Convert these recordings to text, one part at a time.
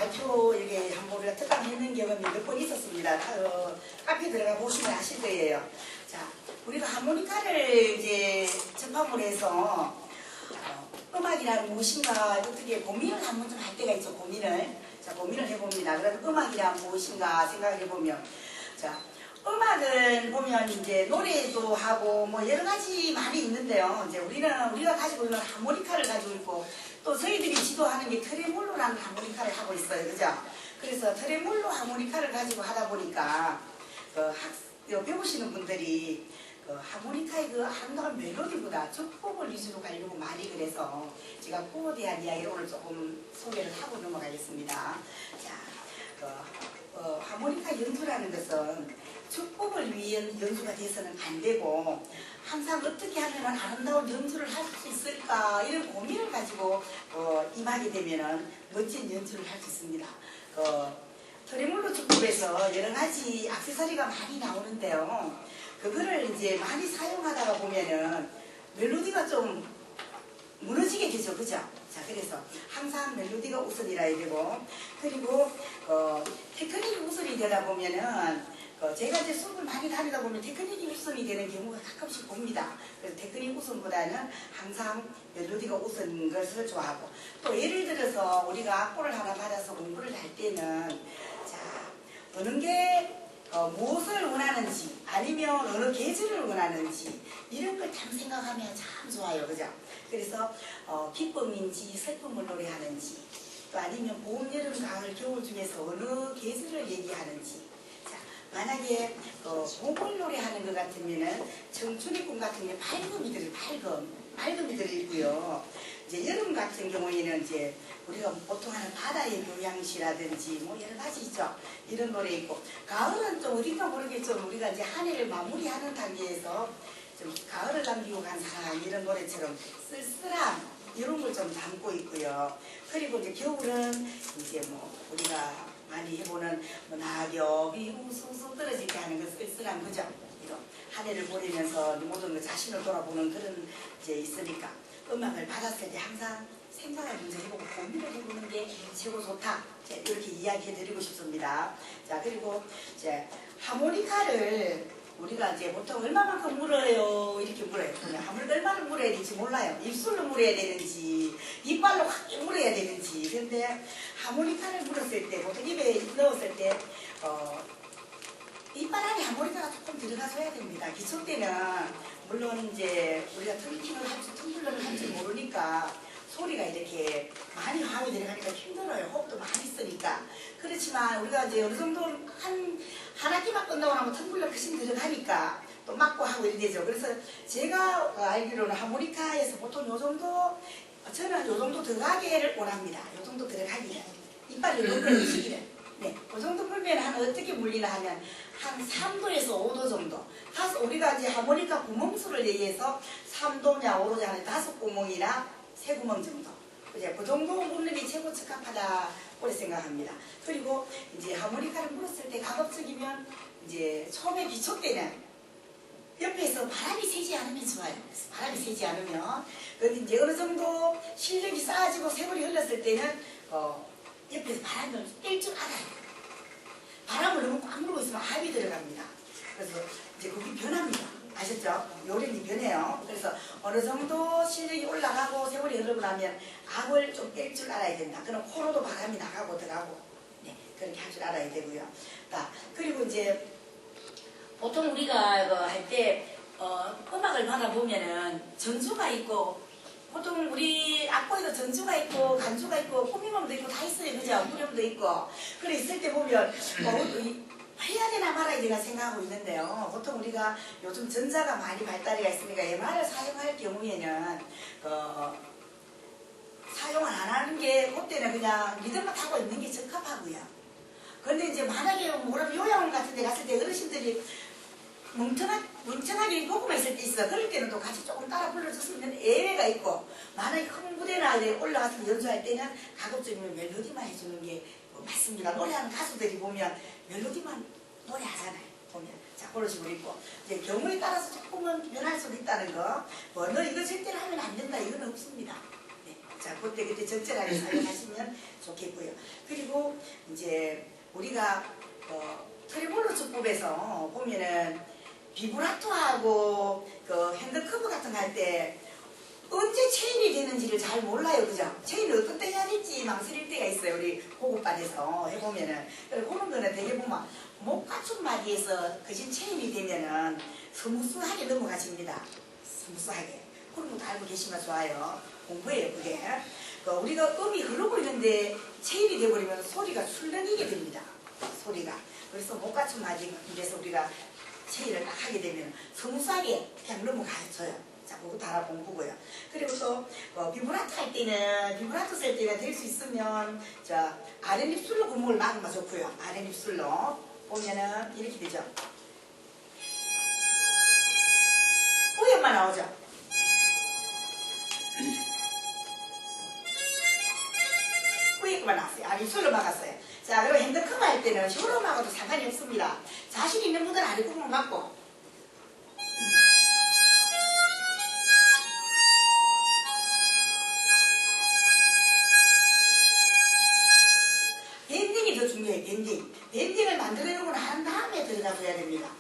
발표 이게 한번 우리가 특강 했는 경험이 몇 번 있었습니다. 카페 들어가 보시면 아실 거예요. 자, 우리가 하모니카를 이제 접함으로 해서 음악이란 무엇인가 어떻게 고민을 한번 좀 할 때가 있죠. 고민을 해봅니다. 그래서 음악이란 무엇인가 생각해 보면, 자, 음악은 보면 이제 노래도 하고 뭐 여러 가지 많이 있는데요. 이제 우리가 가지고 있는 하모니카를 가지고 있고, 또 저희들이 지도하는 게 트레몰로라는 하모니카를 하고 있어요. 그죠? 그래서 트레몰로 하모니카를 가지고 하다 보니까 배우시는 분들이 하모니카의 그 아름다운 멜로디보다 주법을 위주로 가려고 많이 그래서 제가 그거에 대한 이야기를 오늘 조금 소개를 하고 넘어가겠습니다. 자, 하모니카 연주라는 것은 주법을 위한 연주가 돼서는 안 되고, 항상 어떻게 하면 아름다운 연주를 할 수 있을까 이런 고민을 가지고 임하게 되면은 멋진 연주를 할 수 있습니다. 트레몰로 주법에서 여러 가지 액세서리가 많이 나오는데요. 그거를 이제 많이 사용하다가 보면은 멜로디가 좀 무너지게 되죠. 그죠? 자, 그래서 항상 멜로디가 우선이라야 되고, 그리고 테크닉이 우선이 되다 보면은 제가 이제 수업을 많이 다니다 보면 테크닉이 우선이 되는 경우가 가끔씩 봅니다. 그래서 테크닉 우선보다는 항상 멜로디가 우선인 것을 좋아하고, 또 예를 들어서 우리가 악보를 하나 받아서 공부를 할 때는, 자, 어느 게 무엇을 원하는지, 아니면 어느 계절을 원하는지, 이런 걸 참 생각하면 참 좋아요. 그죠? 그래서 기쁨인지 슬픔을 노래하는지, 또 아니면 봄, 여름, 가을, 겨울 중에서 어느 계절을 얘기하는지. 자, 만약에 봄을 노래하는 것 같으면은 청춘의 꿈 같은 게 밝음이 들어있고요. 이제 여름 같은 경우에는 이제 우리가 보통 하는 바다의 교양시라든지 뭐 여러 가지 있죠. 이런 노래 있고, 가을은 좀 어딘가 모르게 좀 우리가 이제 한 해를 마무리하는 단계에서 좀 가을을 남기고 간 사랑, 이런 노래처럼 쓸쓸함 이런 걸 좀 담고 있고요. 그리고 이제 겨울은 이제 뭐 우리가 많이 해보는 뭐 낙엽이 우수수 떨어질 때 하는 그 쓸쓸함, 그죠? 이거 한 해를 보내면서 모든 그 자신을 돌아보는 그런 이제 있으니까, 음악을 받았을 때 항상 생각을 먼저 해보고 고민을 해보는 게 최고 좋다. 이렇게 이야기해드리고 싶습니다. 자, 그리고 이제 하모니카를 우리가 이제 보통 얼마만큼 물어요? 이렇게 물어요. 하모니카 얼마나 물어야 될지 몰라요. 입술로 물어야 되는지, 이빨로 확 물어야 되는지. 근데 하모니카를 물었을 때, 보통 입에 넣었을 때, 이빨 안에 하모니카가 조금 들어가줘야 됩니다. 기초 때는 물론 이제 우리가 텀블러를 할 줄 모르니까 소리가 이렇게 많이 화음이 들어가니까 힘들어요. 호흡도 많이 쓰니까. 그렇지만 우리가 이제 어느 정도 한 학기만 끝나고 나면 텀블러 크신 들어가니까 또 맞고 하고 이래 되죠. 그래서 제가 알기로는 하모니카에서 보통 요 정도, 저는 요 정도 들어가기를 원합니다. 요 정도 들어가기를. 이빨을 넣으시기를. 네, 그 정도 불면 어떻게 물리나 하면 한 3도에서 5도 정도. 우리가 이제 하모니카 구멍수를 얘기해서 3도냐 5도냐 하는 5구멍이나 3구멍 정도. 이제 그 정도 물는 게 최고 적합하다 그렇게 생각합니다. 그리고 이제 하모니카를 물었을 때 가급적이면 이제 처음에 기초 때는 옆에서 바람이 새지 않으면 좋아요. 그래서 바람이 새지 않으면, 근데 이제 어느 정도 실력이 쌓아지고 세월이 흘렀을 때는 옆에서 바람을 뗄 줄 알아요. 바람을 너무 꽉 물고 있으면 압이 들어갑니다. 그래서 이제 그게 변합니다. 아셨죠? 요령이 변해요. 그래서 어느 정도 실력이 올라가고 세월이 흐르고 나면 압을 좀 뺄 줄 알아야 된다. 그럼 코로도 바람이 나가고 들어가고, 네, 그렇게 할 줄 알아야 되고요. 그리고 이제 보통 우리가 할 때 음악을 받아보면은 전주가 있고, 보통 우리 악보에도 전주가 있고 간주가 있고 꾸미음도 있고 다 있어요. 그죠? 후렴도 있고. 그래 있을 때 보면 해야 되나 말아야 되나 생각하고 있는데요. 보통 우리가 요즘 전자가 많이 발달이 있으니까 MR을 사용할 경우에는 사용을 안 하는 게, 그때는 그냥 리듬만 타고 있는 게 적합하고요. 그런데 이제 만약에 뭐라면 요양원 같은 데 갔을 때 어르신들이 멍청하게 녹음만 있을 때 있어. 그럴 때는 또 같이 조금 따라 불러줄 수 있는 예외가 있고, 만약에 큰 무대나 올라가서 연주할 때는 가급적이면 멜로디만 해주는 게 맞습니다. 노래하는 가수들이 보면 멜로디만 노래하잖아요. 보면. 자, 그런 식으로 있고. 이제 경우에 따라서 조금은 변할 수도 있다는 거. 너 이거 절대로 하면 안 된다. 이건 없습니다. 네, 자, 그때 적절하게 사용하시면 좋겠고요. 그리고 이제 우리가 트레몰로 주법에서 보면은 비브라토하고 그 핸드커브 같은 거 할 때 언제 체인이 되는지를 잘 몰라요. 그죠? 체인을 어떤 때 해야 될지 망설일 때가 있어요. 우리 고급반에서 해보면은. 그래서 그런 거는 되게 보면 목 갖춘 마디에서 그신 체인이 되면은 스무스하게 넘어가십니다. 스무스하게. 그런 것도 알고 계시면 좋아요. 공부해요, 그게. 우리가 음이 흐르고 있는데 체인이 돼버리면 소리가 출렁이게 됩니다. 소리가. 그래서 목 갖춘 마디에서 우리가 체인을 딱 하게 되면 스무스하게 그냥 넘어가줘요. 자, 그것도 하나 공부고요. 그리고 또 비브라토 할 때는 비브라토 쓸 때가 될 수 있으면 자 아랫입술로 구멍을 막으면 좋고요. 아랫입술로 보면은 이렇게 되죠. 위에만 나오죠. 위에만 나왔어요. 아랫입술로 막았어요. 자, 그리고 핸드커버 할 때는 혀로 막아도 상관이 없습니다. 자신 있는 분들은 아랫구멍을 막고 밴딩이 더 중요해요. 밴딩. 밴딩을 만들어내고 난 다음에 들어가줘야 됩니다.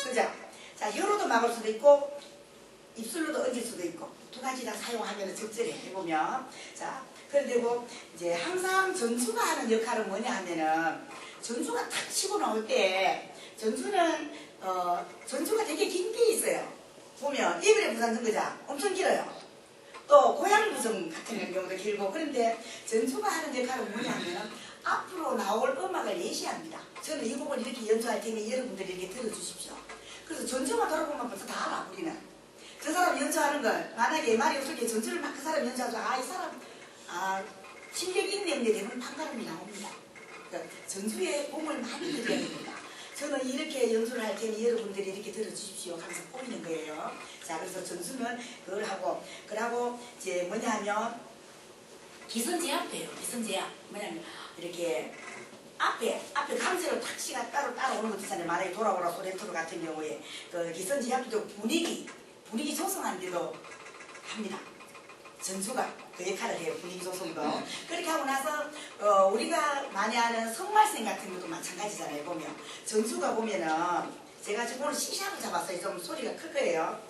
그죠? 자, 혀로도 막을 수도 있고 입술로도 얹을 수도 있고 두 가지 다 사용하면 적절히 해보면 자, 그런데고 이제 항상 전주가 하는 역할은 뭐냐 하면은 전주가 탁 치고 나올 때 전주는 전주가 되게 긴 게 있어요. 보면 이불에 부산 정거장 엄청 길어요. 또 고양 부정 같은 경우도 길고 그런데 전주가 하는 역할은 뭐냐 하면은 앞으로 나올 음악을 예시합니다. 저는 이 곡을 이렇게 연주할 테니 여러분들이 이렇게 들어주십시오. 그래서 전주만 돌아보면 벌써 다 알아 우리는. 저 사람 연주하는 걸 만약에 말이 없을 때 전주를 막 그 사람 연주하죠. 아 이 사람 실력이 있네 근데 대부분 판가름이 나옵니다. 그러니까 전주에 공을 많이 들여야 됩니다. 저는 이렇게 연주를 할 테니 여러분들이 이렇게 들어주십시오 하면서 보이는 거예요. 자, 그래서 전주는 그걸 하고 그러고 이제 뭐냐 하면 기선제압도 해요. 기선제압 뭐냐면 이렇게 앞에 강제로 택시가 따로 오는 것도 있잖아요. 만약에 돌아오라 소렌토로 같은 경우에 그 기선제압도 분위기 조성하는데도 합니다. 전주가 그 역할을 해요. 분위기 조성도. 그렇게 하고 나서 우리가 많이 하는 성말생 같은 것도 마찬가지잖아요. 보면 전주가 보면은 제가 지금 오늘 시시하게 잡았어요. 좀 소리가 클 거예요.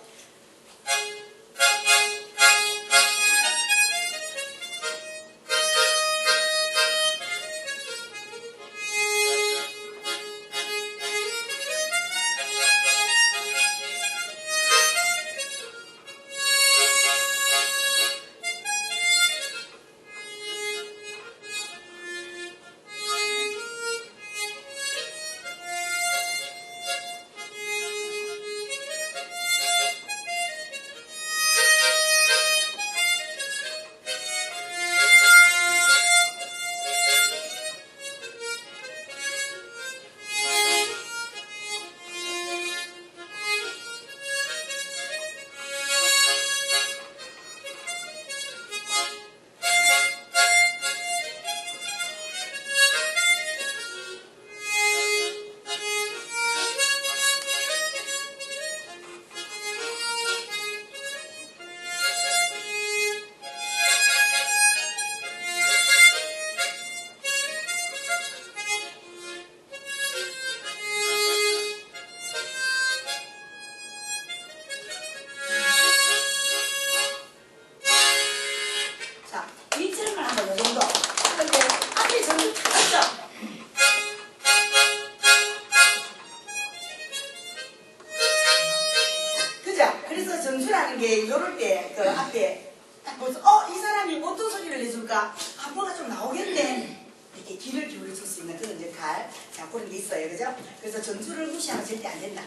전주라는 게 이럴 때 그 앞에 딱 보면서 이 사람이 어떤 소리를 내줄까? 뭐가 좀 나오겠네. 이렇게 귀를 기울여 줄 수 있는 그런 역할. 자, 그런 게 있어요. 그죠? 그래서 전주를 무시하면 절대 안 된다.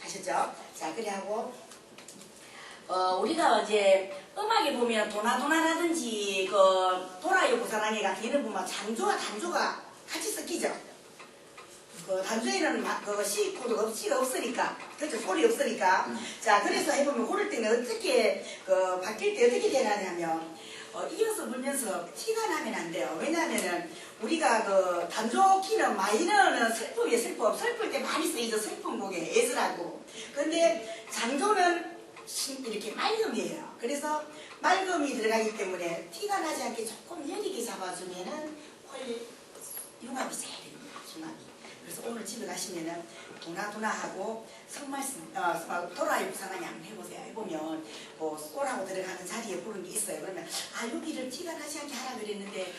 아셨죠? 자, 그래 하고 우리가 이제 음악에 보면 도나도나라든지 그 도라요 부사랑해 같은 이런 보면 장조와 단조가 같이 섞이죠. 그 단조에는 그 C코드가 없으니까, 그렇죠? 소리 없으니까. 자, 그래서 해보면 고를 때는 어떻게 바뀔 때 어떻게 되냐면 이어서 불면서 티가 나면 안 돼요. 왜냐하면은 우리가 그 단조 키는 마이너는 슬픔이에요. 슬플 때 많이 쓰이죠. 슬픈 곡에 애절하고. 근데 장조는 이렇게 맑음이에요. 그래서 맑음이 들어가기 때문에 티가 나지 않게 조금 여리게 잡아주면은 훨 융합이 잘 됩니다. 융합이. 그래서 오늘 집에 가시면은 도나도나하고 성말씀, 도라의 부상을 한번 해보세요. 해보면 꼴하고 들어가는 자리에 부른 게 있어요. 그러면 여기를 티가 나지 않게 하라 그랬는데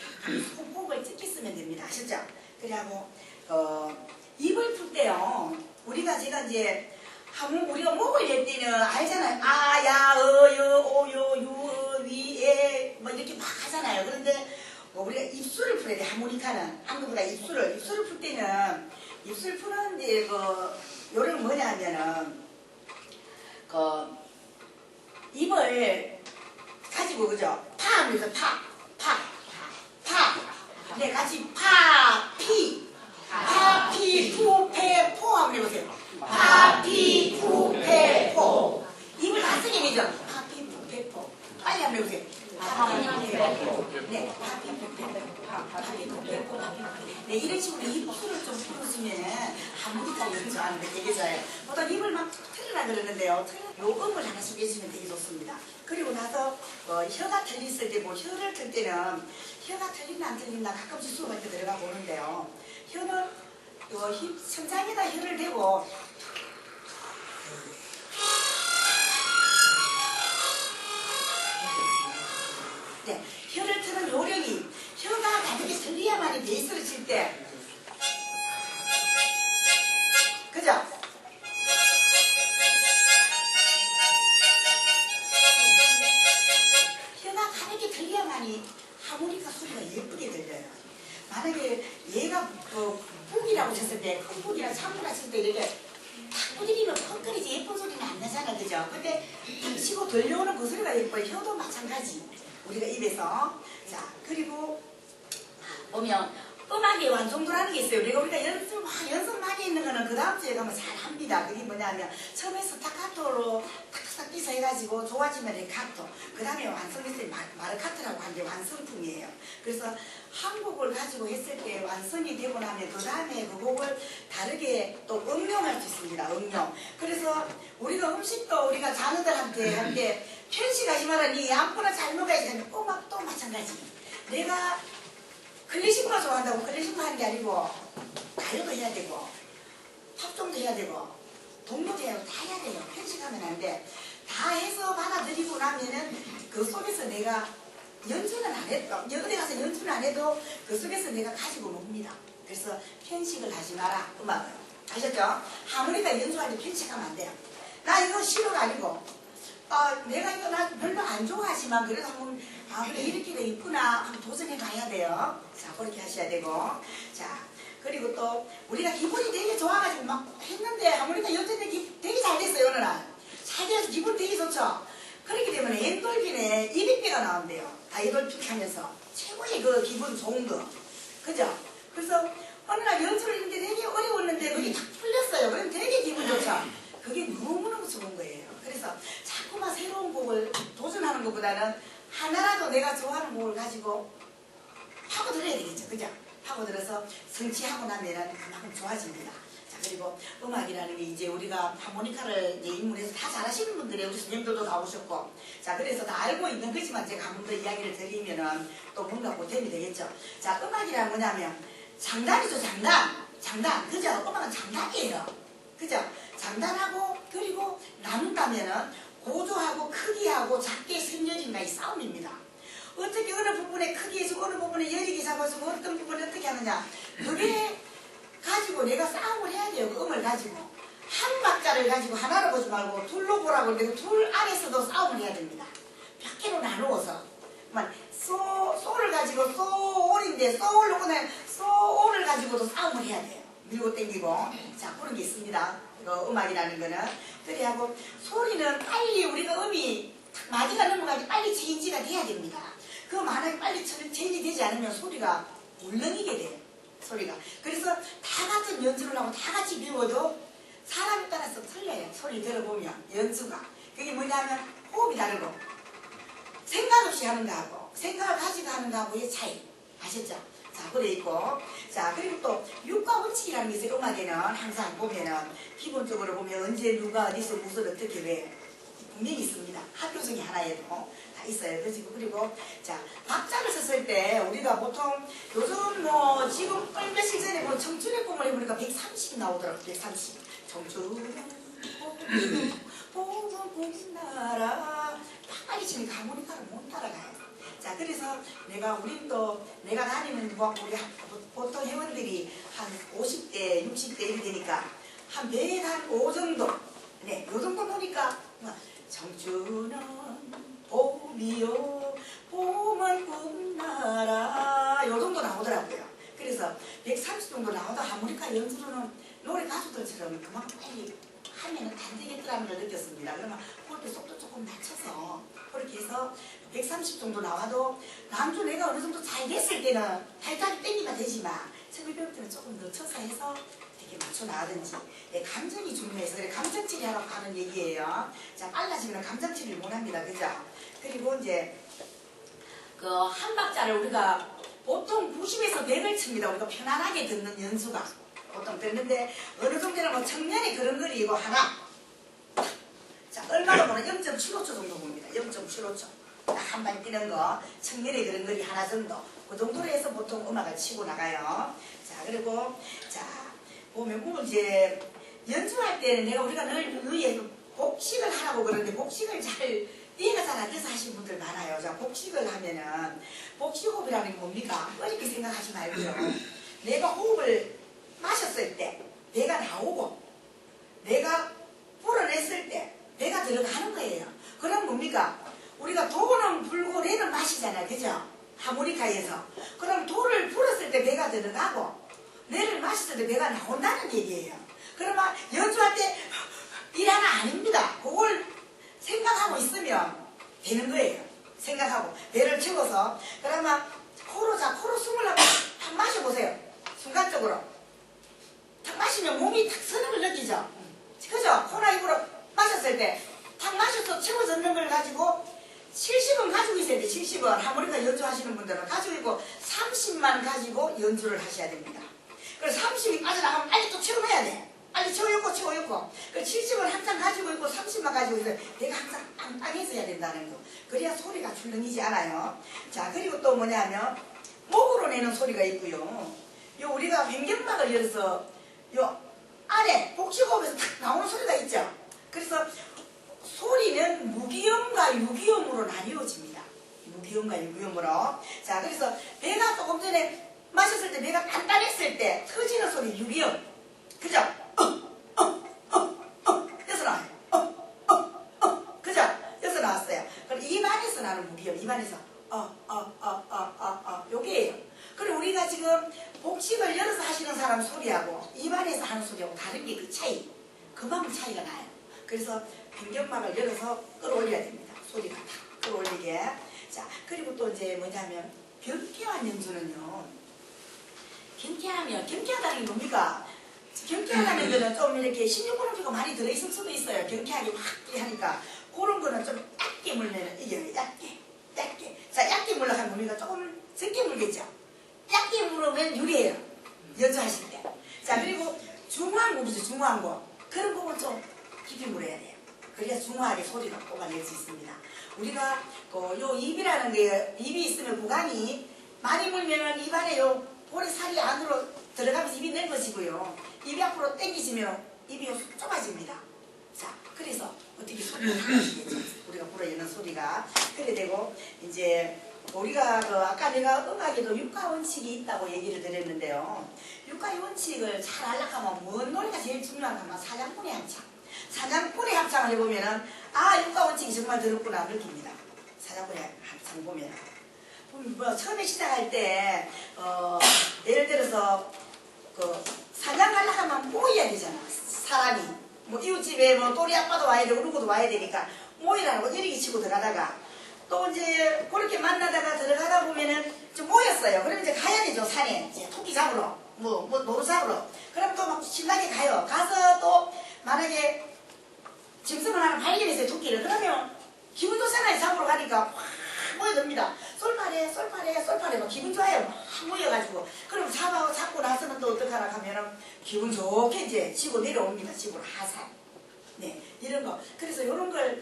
손목을 찍게 쓰면 됩니다. 아셨죠? 그래하고 입을 풀 때요. 제가 이제 우리가 목을 낼 때는 알잖아요. 아, 야, 여, 오, 요, 유, 위, 에 뭐 이렇게 막 하잖아요. 그런데 우리가 입술을 풀어야 돼. 하모니카는 안그보다 입술을 풀 때는 입술 푸는 이제 요령 뭐냐면은 입을 가지고 그죠? 파 하면서 파. 네, 같이 파, 피, 푸, 페, 포 한번 해보세요. 파, 피, 푸, 페, 포. 입을 다 쓰게 되죠? 파, 피, 푸, 페, 포. 빨리 한번 해보세요. 네, 네, 이런 식으로 입술을 좀 풀어주면 하모니카 연주하는데 되게 좋아요. 보통 입을 막 틀으라 그러는데요. 요 음을 하나씩 해주면 되게 좋습니다. 그리고 나서 혀가 틀렸을 때 혀를 틀 때는 혀가 틀리나 안 틀리나 가끔씩 수업할 때 들어가 보는데요. 혀는 천장에다 혀를 대고 네, 혀를 트는 요령이 혀가 가득히 틀려야만이 베이스를 칠 때 그죠? 혀가 가득히 틀려야만이 하모니카 소리가 예쁘게 들려요. 만약에 얘가 북이라고 쳤을 때 큰 북이랑 참부라 칠 때 이렇게 탁 두드리면 펑크리지 예쁜 소리는 안 나잖아. 그죠? 근데 탁 치고 들려오는 그 소리가 예뻐요. 혀도 마찬가지. 우리가 입에서. 자, 그리고 보면 음악의 완성도라는 게 있어요. 우리가 연습 많이 했는 거는 그 다음 주에 가면 잘 합니다. 그게 뭐냐면 처음에 스타카토로 탁탁 뛰서 해가지고 좋아지면 레카토, 그 다음에 완성했을 때 마르카토라고 하는 게 완성품이에요. 그래서 한 곡을 가지고 했을 때 완성이 되고 나면 그 다음에 그 곡을 다르게 또 응용할 수 있습니다. 응용. 그래서 우리가 음식도 우리가 자녀들한테 할 때 편식하지 마라. 니 아무거나 잘 먹어야지 하면 음악도 마찬가지. 내가 클래식만 좋아한다고 클래식만 하는 게 아니고 가요도 해야 되고 팝송도 해야 되고 동요도 해야 되고 다 해야 돼요. 편식하면 안 돼. 다 해서 받아들이고 나면은 그 속에서 내가 연주는 안 해도 어디 가서 연주는 안 해도 그 속에서 내가 가지고 놉니다. 그래서 편식을 하지 마라. 음악을 아셨죠? 하모니카 연주할 때 편식하면 안 돼요. 나 이거 싫어가 아니고 내가 이거 나 별로 안 좋아하지만 그래도 한번 그래 이렇게 돼 있구나 한번 도전해 봐야 돼요. 자, 그렇게 하셔야 되고. 자, 그리고 또 우리가 기분이 되게 좋아가지고 막 했는데 하모니카 연주 때 되게 잘 됐어요. 어느 날 잘 돼서 기분 되게 좋죠. 그렇게 되면 엔돌핀에 이비배가 나온대요. 다이돌핀 하면서 최고의 그 기분 좋은 거. 그죠? 그래서 어느 날 연주를 했는데 되게 어려웠는데 그게 딱 풀렸어요. 그럼 되게 기분 좋죠. 그게 너무너무 좋은 거예요. 그래서 자꾸만 새로운 곡을 도전하는 것보다는 하나라도 내가 좋아하는 곡을 가지고 파고들어야 되겠죠. 그죠? 파고들어서 성취하고 나면 그만큼 좋아집니다. 자, 그리고 음악이라는 게 이제 우리가 하모니카를 이제 입문해서 다 잘하시는 분들이 우리 선생님들도 나오셨고, 자, 그래서 다 알고 있는 거지만 제가 한 번 더 이야기를 드리면은 또 뭔가 보탬이 되겠죠. 자, 음악이란 뭐냐면 장단이죠. 장단. 그죠? 음악은 장단이에요. 그죠? 장단하고 그리고 나눈다면은 고조하고 크기하고 작게 선열인가 이 싸움입니다. 어떻게 어느 부분에 크게 해주고 어느 부분에 여리게 잡아주고 어떤 부분에 어떻게 하느냐. 그게 가지고 내가 싸움을 해야 돼요. 그 음을 가지고. 한 박자를 가지고 하나로 보지 말고 둘로 보라고 하는데 둘 안에서도 싸움을 해야 됩니다. 몇 개로 나누어서. 소를 가지고 소올인데 소올로 그냥 소올을 가지고도 싸움을 해야 돼요. 밀고 땡기고. 자, 그런 게 있습니다. 음악이라는 거는. 그래하고 소리는 빨리 우리가 음이 마디가 넘어가지 빨리 체인지가 돼야 됩니다. 그 만약에 빨리 체인지 되지 않으면 소리가 울렁이게 돼요. 소리가. 그래서 다 같은 연주를 하고 다 같이 배워도 사람에 따라서 틀려요. 소리 들어보면 연주가. 그게 뭐냐면 호흡이 다르고 생각 없이 하는 거하고 생각을 가지고 하는 거하고의 차이. 아셨죠? 자, 그래 있고. 자, 그리고 또 육과 원칙이라는 게 있어요. 음악에는 항상 보면은 기본적으로 보면 언제 누가 어디서 무슨 어떻게 왜 분명히 있습니다. 학교 중에 하나에도 다 있어요. 그리고 자, 박자를 썼을 때 우리가 보통 요즘 뭐 지금 며칠 전에 뭐 청춘의 꿈을 해보니까 130 나오더라고요. 130. 청춘의 꿈은 꿈나라 빨리 치니까 하모니카를 못 따라가요. 자, 그래서 우린 또 내가 다니는 뭐 우리 보통 회원들이 한 50대, 60대 이렇게 되니까 한 105 정도. 네, 요 정도 보니까 청춘은 봄이요 봄은 꿈나라 요 정도 나오더라고요. 그래서 130 정도 나오다 하모니카 연주로는 노래 가수들처럼 그만 빨리 하면은 안 되겠더라는 걸 느꼈습니다. 그러면 그때 속도 조금 낮춰서 그렇게 해서 130 정도 나와도 남주 내가 어느 정도 잘 됐을 때는 발작이 땡기면 되지만 처음에 배울 때는 조금 늦춰서 해서 이렇게 맞춰 나가든지. 예, 감정이 중요해서 그래 감정 치료하러 가는 얘기예요. 자, 빨라지면 감정 치료를 못 합니다. 그죠? 그리고 이제 그 한 박자를 우리가 보통 90에서 100을 칩니다. 우리가 편안하게 듣는 연수가 보통 듣는데 어느 정도는 뭐 청년이 그런 거리고 하나. 자, 얼마나 보면 0.75초 정도 봅니다. 0.75초. 한 발 뛰는 거 청년이 그런 거리 하나 정도. 그 정도로 해서 보통 음악을 치고 나가요. 자, 그리고 자 보면 이제 연주할 때는 우리가 늘 의에 복식을 하라고 그러는데 복식을 이해가 잘 안 돼서 하시는 분들 많아요. 자, 복식을 하면은 복식호흡이라는 게 뭡니까? 어렵게 생각하지 말고요. 내가 호흡을 마셨을 때 배가 나오고 내가 불어냈을 때 배가 들어가는 거예요. 그럼 뭡니까? 우리가 도는 불고 레는 마시잖아요. 그죠? 하모니카에서. 그럼 도를 불었을 때 배가 들어가고 레를 마셨을 때 배가 나온다는 얘기예요. 그러면 연주할 때 일 하나 아닙니다. 그걸 생각하고 있으면 되는 거예요. 생각하고 배를 채워서 그러면 코로 숨을 한번 탁 마셔보세요. 순간적으로 탁 마시면 몸이 탁 서는 걸 느끼죠. 그죠? 코나 입으로 마셨을 때 탁 마셔서 채워졌는 걸 가지고 70은 가지고 있어야 돼. 70은 하모니카 연주하시는 분들은 가지고 있고 30만 가지고 연주를 하셔야 됩니다. 그래서 30이 빠져나가면 빨리 또 채워놔야 돼. 빨리 채워놓고 그래서 70은 항상 가지고 있고 30만 가지고 있어요. 내가 항상 빵빵 있어야 된다는 거. 그래야 소리가 출렁이지 않아요. 자, 그리고 또 뭐냐면 목으로 내는 소리가 있고요. 우리가 횡격막을 열어서 아래 복식호흡에서 탁 나오는 소리가 있죠. 그래서 소리는 무기음과 유기음으로 나뉘어집니다. 무기음과 유기음으로. 자, 그래서 배가 조금 전에 마셨을 때 배가 단단했을 때 터지는 소리 유기음. 그죠? 여기서 나와요. 그죠? 여기서 나왔어요. 그럼 입안에서 나는 무기음. 입안에서 요게예요. 그리고 우리가 지금 복식을 열어서 하시는 사람 소리하고 입안에서 하는 소리하고 다른 게 그 차이. 그만큼 차이가 나요. 그래서 횡격막을 열어서 끌어올려야 됩니다. 소리가 다 끌어올리게. 자, 그리고 또 이제 뭐냐면 경쾌한 연주는요. 경쾌하다는 게 뭡니까? 경쾌하다는 거는 좀 이렇게 16분음표가 많이 들어있을 수도 있어요. 경쾌하게 확 하니까 그런 거는 좀 얇게 물면 이겨요. 얇게. 자, 얇게 물러가면 뭡니까? 조금 적게 물겠죠. 얇게 물으면 유리해요. 연주하실 때. 자, 그리고 중후한 곡이죠. 중후한 곡. 그런 곡은 좀 깊이 물어야 돼요. 그래야 중후하게 소리가 뽑아낼 수 있습니다. 우리가 요 입이라는 게 입이 있으면 구강이 많이 물면은 입안에 볼에 살이 안으로 들어가면서 입이 넓어지고요. 입이 앞으로 당기지면 입이 좁아집니다. 자, 그래서 어떻게 소리가 달라지겠죠. 우리가 불어내는 소리가. 그래 되고 이제 우리가 아까 내가 음악에도 육가 원칙이 있다고 얘기를 드렸는데요. 육가의 원칙을 잘 알려면 뭔 노래가 제일 중요한가 하면 사장분의 합창. 사장분의 합창을 해보면은 육가 원칙이 정말 들었구나 느낍니다. 사장분의 합창 보면은. 처음에 시작할 때 예를 들어서 사장 가려고 하면 모여야 되잖아. 사람이 이웃집에 또리 아빠도 와야 되고 누구도 와야 되니까 모이라고 이렇게 치고 들어가다가 또 이제 그렇게 만나다가 들어가다 보면은 좀 모였어요. 그럼 이제 가야 되죠. 산에 이제 토끼 잡으러. 노루잡으러. 그럼 또 막 신나게 가요. 가서 또 만약에 짐승을 하나 발견했어요. 토끼를. 그러면 기분 좋잖아요. 잡으러 가니까 확 모여듭니다. 쏠파래 막 기분 좋아요. 막 모여가지고. 그럼 잡고 나서는 또 어떡하나 하면은 기분 좋게 이제 지고 내려옵니다. 지고 하산. 네, 이런 거. 그래서 이런 걸,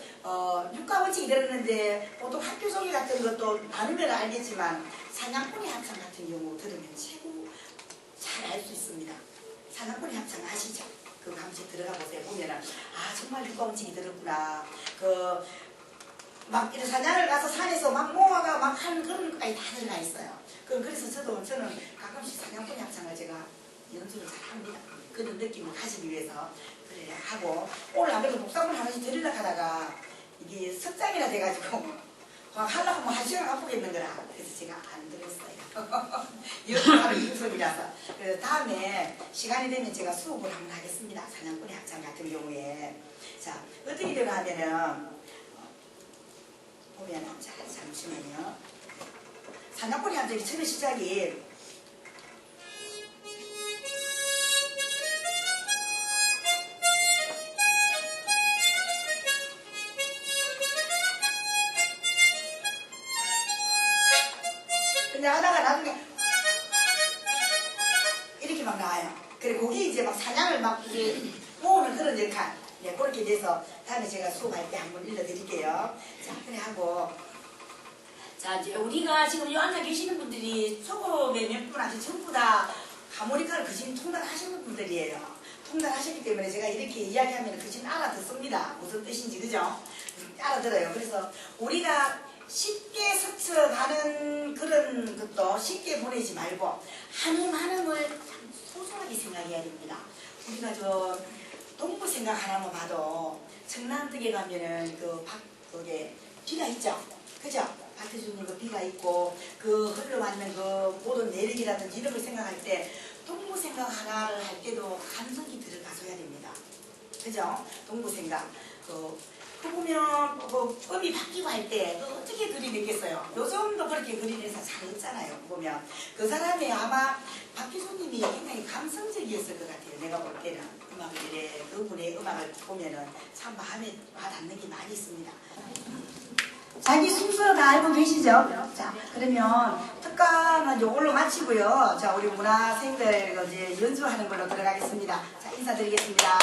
육가원칙이 들었는데, 보통 학교 소개 같은 것도 나누면 알겠지만, 사냥꾼의 합창 같은 경우 들으면 최고 잘 알 수 있습니다. 사냥꾼의 합창 아시죠? 그거 한 번씩 들어가 보세요. 보면은, 아, 정말 육가원칙이 들었구나. 막, 이런 사냥을 가서 산에서 막 모아가 막 하는 그런 것까지 다 들어가 있어요. 그래서 저는 가끔씩 사냥꾼의 합창을 제가 연주를 잘 합니다. 그런 느낌을 가지기 위해서. 그래 하고 오늘 안 그래도 복사문 하나씩 드리려고 하다가 이게 석장이라 돼가지고 막 하려고 하면 한 시간 아프겠는 거라 그래서 제가 안 들었어요. 연습하는 인성이라서. 그래서 다음에 시간이 되면 제가 수업을 한번 하겠습니다. 사냥꾼의 합창 같은 경우에. 자, 어떻게 되나 하면은 보면 잠시만요. 사냥꾼의 합창이 처음 시작이 그냥 하다가 나중에 이렇게 막 나와요. 그래 거기 이제 막 사냥을 막 이제 모으는 그런 역할. 네, 그렇게 돼서 다음에 제가 수업할 때 한번 일러드릴게요. 자, 그래 하고 자 이제 우리가 지금 여 앉아 계시는 분들이 수업에 몇 분한테 전부 다 하모니카를 그진 통달하시는 분들이에요. 통달하셨기 때문에 제가 이렇게 이야기하면 그진 알아듣습니다. 무슨 뜻인지 그죠? 알아들어요. 그래서 우리가 쉽게 스쳐가는 그런 것도 쉽게 보내지 말고 한음을 참 소중하게 생각해야 됩니다. 우리가 저 동부 생각 하나만 봐도 청남동에 가면은 그게 비가 있죠. 그죠? 박태준님 그 비가 있고 그 흘러왔는 그 모든 내력이라든지 이런 걸 생각할 때 동부 생각 하나를 할 때도 감성이 들어가줘야 됩니다. 그죠? 동부 생각. 그 보면 음이 바뀌고 할 때 어떻게 그리냈겠어요? 요즘도 그렇게 그리내서 잘 없잖아요. 보면 그 사람이 아마 박희수님이 굉장히 감성적이었을 것 같아요. 내가 볼 때는 음악들의 그분의 음악을 보면은 참 마음에 와닿는 게 많이 있습니다. 자기 순서 다 알고 계시죠? 자, 그러면 특강은 이걸로 마치고요. 자, 우리 문화생들 이제 연주하는 걸로 들어가겠습니다. 자, 인사드리겠습니다.